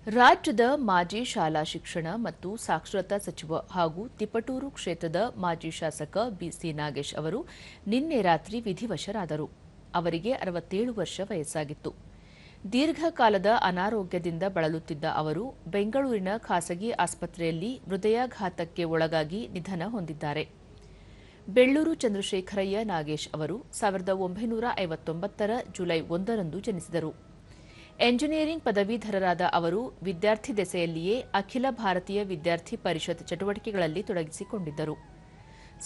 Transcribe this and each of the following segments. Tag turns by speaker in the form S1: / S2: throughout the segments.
S1: ರಾಜ್ಯದ ಮಾಜಿ ಶಾಲಾ ಶಿಕ್ಷಣ ಮತ್ತು ಸಾಕ್ಷರತಾ ಸಚಿವ ಹಾಗೂ ತಿಪಟೂರು ಕ್ಷೇತ್ರದ ಮಾಜಿ ಶಾಸಕ ಬಿಸಿ ನಾಗೇಶ್ ಅವರು ನಿನ್ನೆ ರಾತ್ರಿ ವಿಧಿವಶರಾದರು. ಅವರಿಗೆ 67 ವರ್ಷ ವಯಸ್ಸಾಗಿತ್ತು. ದೀರ್ಘಕಾಲದ ಅನಾರೋಗ್ಯದಿಂದ ಬಳಲುತ್ತಿದ್ದ ಅವರು ಬೆಂಗಳೂರಿನ ಖಾಸಗಿ ಆಸ್ಪತ್ರೆಯಲ್ಲಿ ಹೃದಯಾಘಾತಕ್ಕೆ ಒಳಗಾಗಿ ನಿಧನ ಹೊಂದಿದ್ದಾರೆ. ಬೆಳ್ಳೂರು ಚಂದ್ರಶೇಖರಯ್ಯ ನಾಗೇಶ್ ಅವರು 1959ರ ಜುಲೈ 1ರಂದು ಜನಿಸಿದರು. ಎಂಜಿನಿಯರಿಂಗ್ ಪದವೀಧರರಾದ ಅವರು ವಿದ್ಯಾರ್ಥಿ ದೆಸೆಯಲ್ಲಿಯೇ ಅಖಿಲ ಭಾರತೀಯ ವಿದ್ಯಾರ್ಥಿ ಪರಿಷತ್ ಚಟುವಟಿಕೆಗಳಲ್ಲಿ ತೊಡಗಿಸಿಕೊಂಡಿದ್ದರು.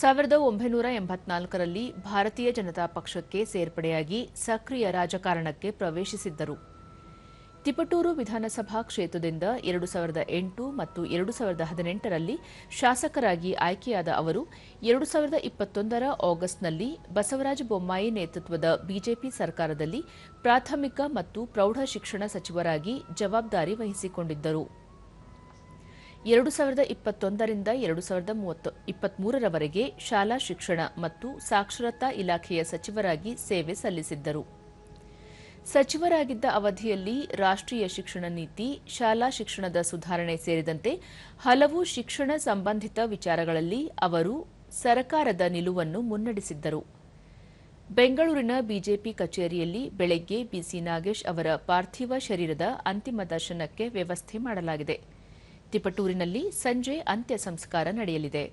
S1: 1984ರಲ್ಲಿ ಭಾರತೀಯ ಜನತಾ ಪಕ್ಷಕ್ಕೆ ಸೇರ್ಪಡೆಯಾಗಿ ಸಕ್ರಿಯ ರಾಜಕಾರಣಕ್ಕೆ ಪ್ರವೇಶಿಸಿದ್ದರು. ತಿಪಟೂರು ವಿಧಾನಸಭಾ ಕ್ಷೇತ್ರದಿಂದ 2008 ಮತ್ತು 2018ರಲ್ಲಿ ಶಾಸಕರಾಗಿ ಆಯ್ಕೆಯಾದ ಅವರು 2021ರ ಆಗಸ್ಟ್ನಲ್ಲಿ ಬಸವರಾಜ ಬೊಮ್ಮಾಯಿ ನೇತೃತ್ವದ ಬಿಜೆಪಿ ಸರ್ಕಾರದಲ್ಲಿ ಪ್ರಾಥಮಿಕ ಮತ್ತು ಪ್ರೌಢ ಶಿಕ್ಷಣ ಸಚಿವರಾಗಿ ಜವಾಬ್ದಾರಿ ವಹಿಸಿಕೊಂಡಿದ್ದರು. 2021ರಿಂದ 2023ರವರೆಗೆ ಶಾಲಾ ಶಿಕ್ಷಣ ಮತ್ತು ಸಾಕ್ಷರತಾ ಇಲಾಖೆಯ ಸಚಿವರಾಗಿ ಸೇವೆ ಸಲ್ಲಿಸಿದ್ದರು. ಸಚಿವರಾಗಿದ್ದ ಅವಧಿಯಲ್ಲಿ ರಾಷ್ಟ್ರೀಯ ಶಿಕ್ಷಣ ನೀತಿ, ಶಾಲಾ ಶಿಕ್ಷಣದ ಸುಧಾರಣೆ ಸೇರಿದಂತೆ ಹಲವು ಶಿಕ್ಷಣ ಸಂಬಂಧಿತ ವಿಚಾರಗಳಲ್ಲಿ ಅವರು ಸರ್ಕಾರದ ನಿಲುವನ್ನು ಮುನ್ನಡೆಸಿದ್ದರು. ಬೆಂಗಳೂರಿನ ಬಿಜೆಪಿ ಕಚೇರಿಯಲ್ಲಿ ಬೆಳಗ್ಗೆ ಬಿಸಿ ನಾಗೇಶ್ ಅವರ ಪಾರ್ಥಿವ ಶರೀರದ ಅಂತಿಮ ದರ್ಶನಕ್ಕೆ ವ್ಯವಸ್ಥೆ ಮಾಡಲಾಗಿದೆ. ತಿಪಟೂರಿನಲ್ಲಿ ಸಂಜೆ ಅಂತ್ಯ ಸಂಸ್ಕಾರ ನಡೆಯಲಿದೆ.